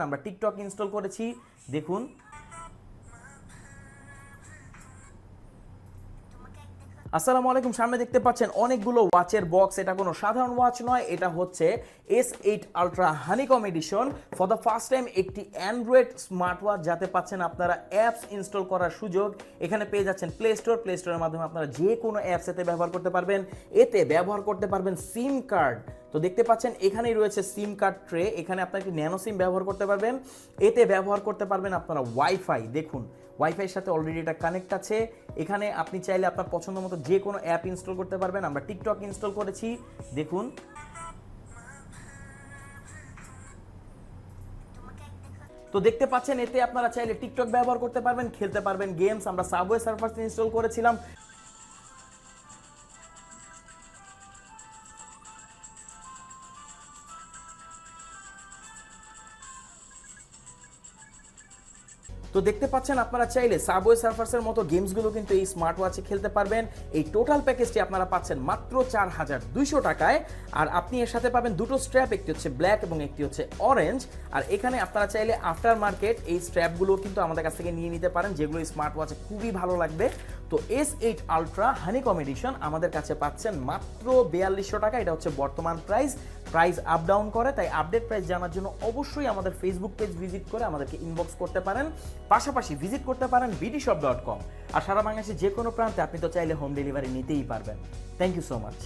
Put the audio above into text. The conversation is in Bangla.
আমরা টিকটক ইনস্টল করেছি, দেখুন। আসসালামু আলাইকুম, সামনে দেখতে পাচ্ছেন অনেকগুলো ওয়াচের বক্স। এটা কোনো সাধারণ ওয়াচ নয়, এটা হচ্ছে S8 ultra honeycomb edition. For the first time একটি অ্যান্ড্রয়েড স্মার্ট ওয়াচ যাতে পাচ্ছেন আপনারা অ্যাপস ইনস্টল করার সুযোগ। এখানে পেয়ে যাচ্ছেন প্লে স্টোরের মাধ্যমে আপনারা যে কোনো অ্যাপস এতে ব্যবহার করতে পারবেন। এতে ব্যবহার করতে পারবেন সিম কার্ড। তো দেখতে পাচ্ছেন এখানেই রয়েছে সিম কার্ড ট্রে, এখানে আপনারা একটি ন্যানো সিম ব্যবহার করতে পারবেন। এতে ব্যবহার করতে পারবেন আপনারা ওয়াইফাই, দেখুন ওয়াইফাইয়ের সাথে অলরেডি এটা কানেক্ট আছে। এখানে আপনি চাইলে আপনার পছন্দ মতো যে কোনো অ্যাপ ইনস্টল করতে পারবেন। আমরা টিকটক ইনস্টল করেছি, দেখুন। তো দেখতে পাচ্ছেন এতে আপনারা চাইলে টিকটক ব্যবহার করতে পারবেন, খেলতে পারবেন গেমস। আমরা সাবওয়ে সার্ফার্স ইনস্টল করেছিলাম। তো দেখতে পাচ্ছেন আপনারা চাইলে সাবওয়ে সার্ফার্সের মতো গেমসগুলো কিন্তু এই স্মার্ট ওয়াচে খেলতে পারবেন। এই টোটাল প্যাকেজটি আপনারা পাচ্ছেন মাত্র 4200 টাকায়। আর আপনি এর সাথে পাবেন দুটো স্ট্র্যাপ, একটি হচ্ছে ব্ল্যাক এবং একটি হচ্ছে অরেঞ্জ। আর এখানে আপনারা চাইলে আফটার মার্কেট এই স্ট্র্যাপগুলো কিন্তু আমাদের কাছ থেকে নিয়ে নিতে পারেন, যেগুলো স্মার্ট ওয়াচে খুবই ভালো লাগবে। তো S8 আলট্রা হানিকম এডিশন আমাদের কাছে পাচ্ছেন মাত্র 4200 টাকা। এটা হচ্ছে বর্তমান প্রাইস আপ ডাউন করে, তাই আপডেট প্রাইস জানার জন্য অবশ্যই আমাদের ফেসবুক পেজ ভিজিট করে আমাদেরকে ইনবক্স করতে পারেন। পাশাপাশি ভিজিট করতে পারেন bdshop.com। আর সারা বাংলাদেশে যে কোনো প্রান্তে আপনি তো চাইলে হোম ডেলিভারি নিতেই পারবেন। Thank you so much.